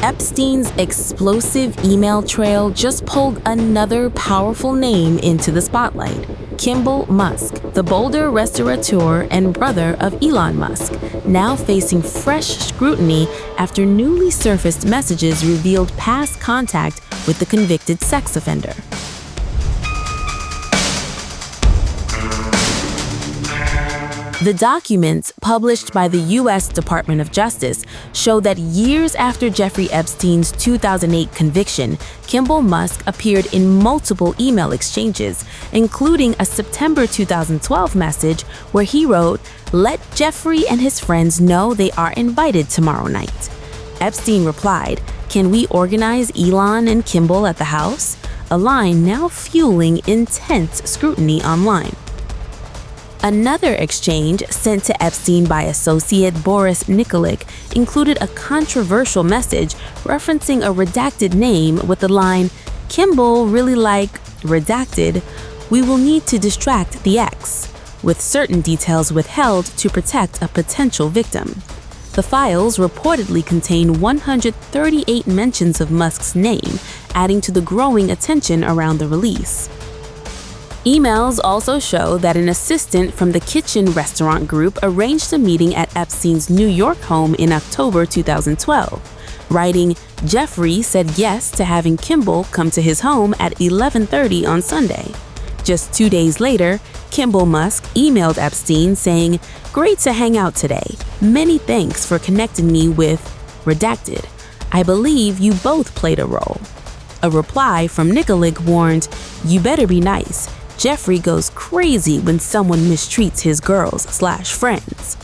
Epstein's explosive email trail just pulled another powerful name into the spotlight. Kimbal Musk, the Boulder restaurateur and brother of Elon Musk, now facing fresh scrutiny after newly surfaced messages revealed past contact with the convicted sex offender. The documents published by the U.S. Department of Justice show that years after Jeffrey Epstein's 2008 conviction, Kimbal Musk appeared in multiple email exchanges, including a September 2012 message where he wrote, "Let Jeffrey and his friends know they are invited tomorrow night." Epstein replied, "Can we organize Elon and Kimbal at the house?" A line now fueling intense scrutiny online. Another exchange sent to Epstein by associate Boris Nikolic included a controversial message referencing a redacted name with the line, "Kimbal really like redacted, we will need to distract the ex," with certain details withheld to protect a potential victim. The files reportedly contain 138 mentions of Musk's name, adding to the growing attention around the release. Emails also show that an assistant from the Kitchen Restaurant Group arranged a meeting at Epstein's New York home in October 2012, writing, "Jeffrey said yes to having Kimbal come to his home at 11:30 on Sunday." Just 2 days later, Kimbal Musk emailed Epstein saying, "Great to hang out today. Many thanks for connecting me with redacted. I believe you both played a role." A reply from Nikolic warned, "You better be nice. Jeffrey goes crazy when someone mistreats his girls/friends."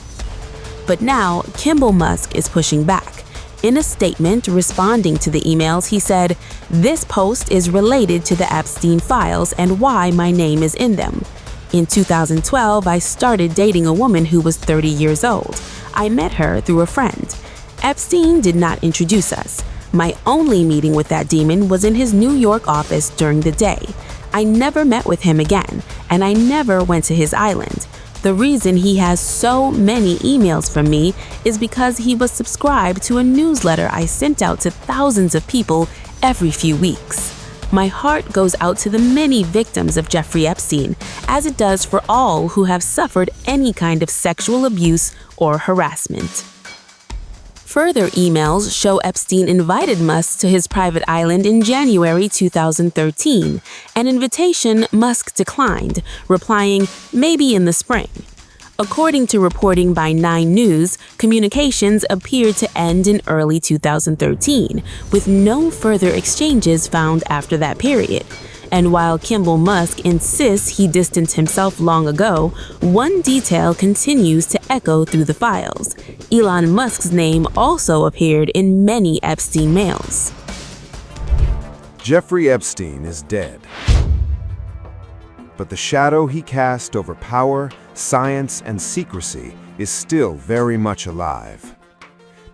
But now, Kimbal Musk is pushing back. In a statement responding to the emails, he said, "This post is related to the Epstein files and why my name is in them. In 2012, I started dating a woman who was 30 years old. I met her through a friend. Epstein did not introduce us. My only meeting with that demon was in his New York office during the day. I never met with him again, and I never went to his island. The reason he has so many emails from me is because he was subscribed to a newsletter I sent out to thousands of people every few weeks. My heart goes out to the many victims of Jeffrey Epstein, as it does for all who have suffered any kind of sexual abuse or harassment." Further emails show Epstein invited Musk to his private island in January 2013, an invitation Musk declined, replying, "Maybe in the spring." According to reporting by 9 News, communications appeared to end in early 2013, with no further exchanges found after that period. And while Kimbal Musk insists he distanced himself long ago, one detail continues to echo through the files. Elon Musk's name also appeared in many Epstein mails. Jeffrey Epstein is dead. But the shadow he cast over power, science, and secrecy is still very much alive.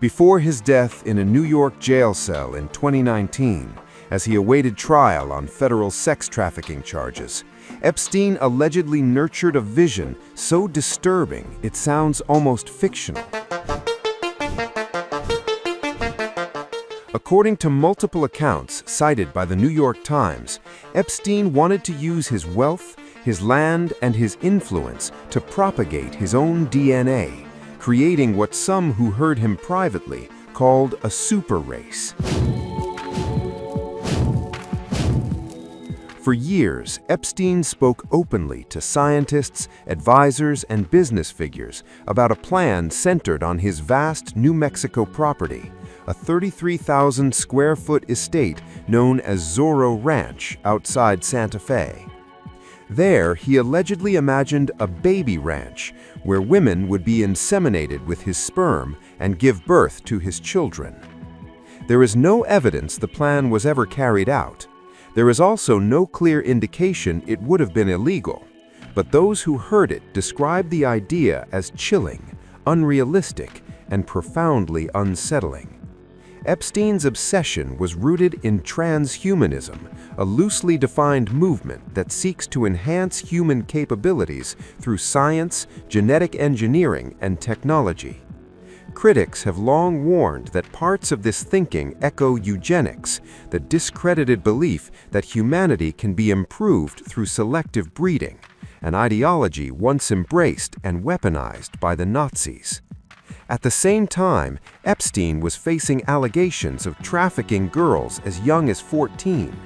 Before his death in a New York jail cell in 2019, as he awaited trial on federal sex trafficking charges, Epstein allegedly nurtured a vision so disturbing it sounds almost fictional. According to multiple accounts cited by the New York Times, Epstein wanted to use his wealth, his land, and his influence to propagate his own DNA, creating what some who heard him privately called a super race. For years, Epstein spoke openly to scientists, advisors, and business figures about a plan centered on his vast New Mexico property, a 33,000 square foot estate known as Zorro Ranch outside Santa Fe. There, he allegedly imagined a baby ranch where women would be inseminated with his sperm and give birth to his children. There is no evidence the plan was ever carried out. There is also no clear indication it would have been illegal, but those who heard it described the idea as chilling, unrealistic, and profoundly unsettling. Epstein's obsession was rooted in transhumanism, a loosely defined movement that seeks to enhance human capabilities through science, genetic engineering, and technology. Critics have long warned that parts of this thinking echo eugenics, the discredited belief that humanity can be improved through selective breeding, an ideology once embraced and weaponized by the Nazis. At the same time, Epstein was facing allegations of trafficking girls as young as 14.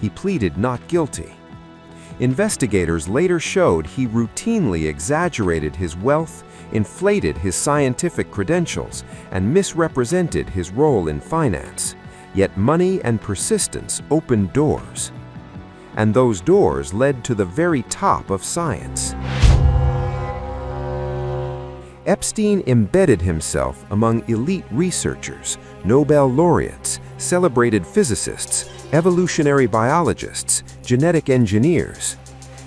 He pleaded not guilty. Investigators later showed he routinely exaggerated his wealth, inflated his scientific credentials, and misrepresented his role in finance. Yet money and persistence opened doors. And those doors led to the very top of science. Epstein embedded himself among elite researchers, Nobel laureates, celebrated physicists, evolutionary biologists, genetic engineers.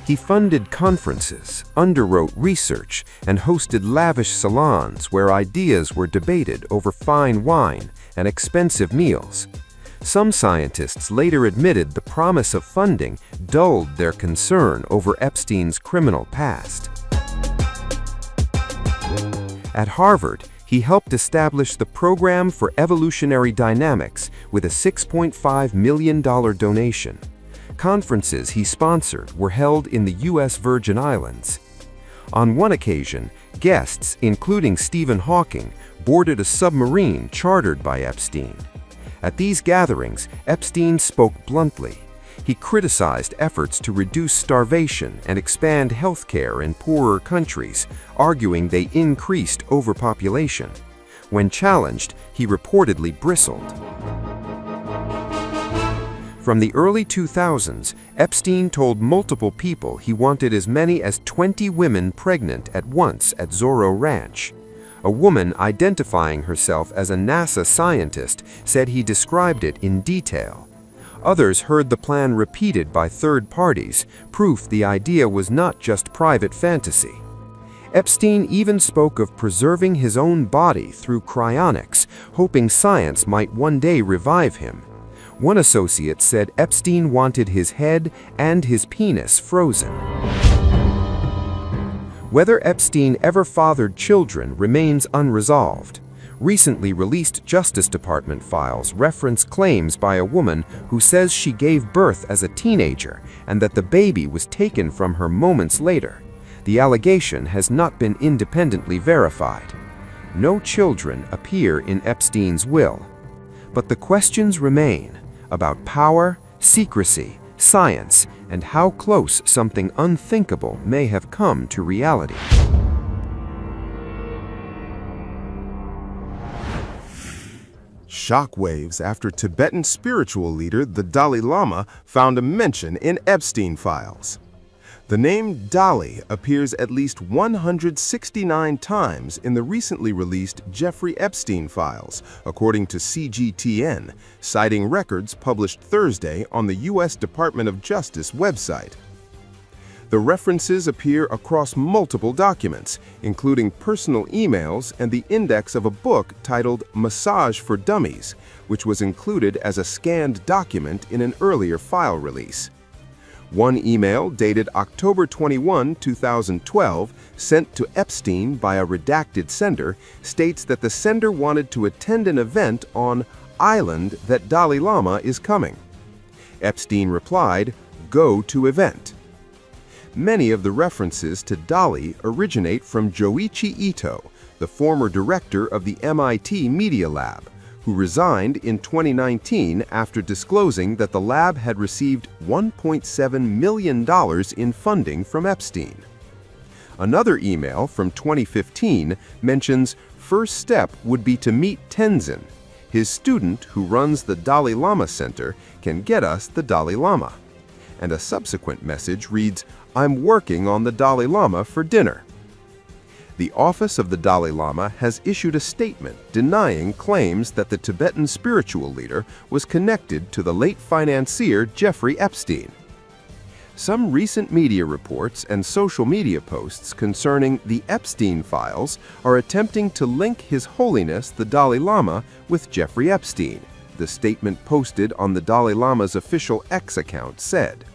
He funded conferences, underwrote research, and hosted lavish salons where ideas were debated over fine wine and expensive meals. Some scientists later admitted the promise of funding dulled their concern over Epstein's criminal past. At Harvard, he helped establish the Program for Evolutionary Dynamics with a $6.5 million donation. Conferences he sponsored were held in the U.S. Virgin Islands. On one occasion, guests, including Stephen Hawking, boarded a submarine chartered by Epstein. At these gatherings, Epstein spoke bluntly. He criticized efforts to reduce starvation and expand healthcare in poorer countries, arguing they increased overpopulation. When challenged, he reportedly bristled. From the early 2000s, Epstein told multiple people he wanted as many as 20 women pregnant at once at Zorro Ranch. A woman identifying herself as a NASA scientist said he described it in detail. Others heard the plan repeated by third parties, proof the idea was not just private fantasy. Epstein even spoke of preserving his own body through cryonics, hoping science might one day revive him. One associate said Epstein wanted his head and his penis frozen. Whether Epstein ever fathered children remains unresolved. Recently released Justice Department files reference claims by a woman who says she gave birth as a teenager and that the baby was taken from her moments later. The allegation has not been independently verified. No children appear in Epstein's will. But the questions remain about power, secrecy, science, and how close something unthinkable may have come to reality. Shockwaves after Tibetan spiritual leader the Dalai Lama found a mention in Epstein files. The name Dalai appears at least 169 times in the recently released Jeffrey Epstein files, according to CGTN, citing records published Thursday on the U.S. Department of Justice website. The references appear across multiple documents, including personal emails and the index of a book titled Massage for Dummies, which was included as a scanned document in an earlier file release. One email dated October 21, 2012, sent to Epstein by a redacted sender, states that the sender wanted to attend an event on island that Dalai Lama is coming. Epstein replied, "Go to event." Many of the references to Dalai originate from Joichi Ito, the former director of the MIT Media Lab, who resigned in 2019 after disclosing that the lab had received $1.7 million in funding from Epstein. Another email from 2015 mentions first step would be to meet Tenzin. His student who runs the Dalai Lama Center can get us the Dalai Lama. And a subsequent message reads, "I'm working on the Dalai Lama for dinner." The office of the Dalai Lama has issued a statement denying claims that the Tibetan spiritual leader was connected to the late financier Jeffrey Epstein. Some recent media reports and social media posts concerning the Epstein files are attempting to link His Holiness the Dalai Lama with Jeffrey Epstein, the statement posted on the Dalai Lama's official X account said.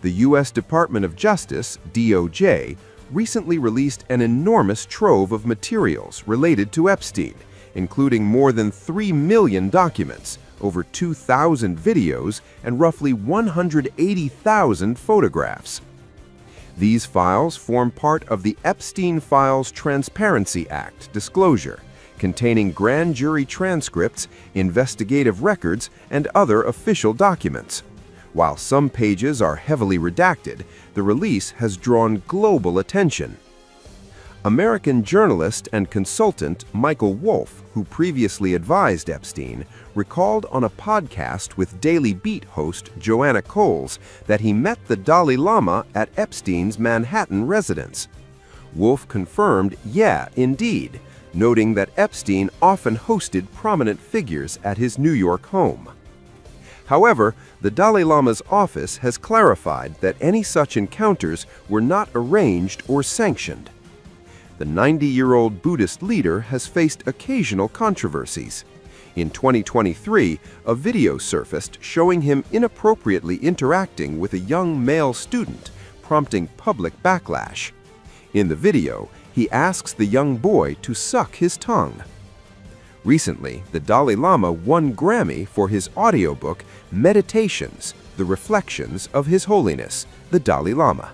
The U.S. Department of Justice, DOJ, recently released an enormous trove of materials related to Epstein, including more than 3 million documents, over 2,000 videos, and roughly 180,000 photographs. These files form part of the Epstein Files Transparency Act disclosure, containing grand jury transcripts, investigative records, and other official documents. While some pages are heavily redacted, the release has drawn global attention. American journalist and consultant Michael Wolff, who previously advised Epstein, recalled on a podcast with Daily Beat host Joanna Coles that he met the Dalai Lama at Epstein's Manhattan residence. Wolff confirmed, yeah, indeed, noting that Epstein often hosted prominent figures at his New York home. However, the Dalai Lama's office has clarified that any such encounters were not arranged or sanctioned. The 90-year-old Buddhist leader has faced occasional controversies. In 2023, a video surfaced showing him inappropriately interacting with a young male student, prompting public backlash. In the video, he asks the young boy to suck his tongue. Recently, the Dalai Lama won Grammy for his audiobook, Meditations, The Reflections of His Holiness, the Dalai Lama.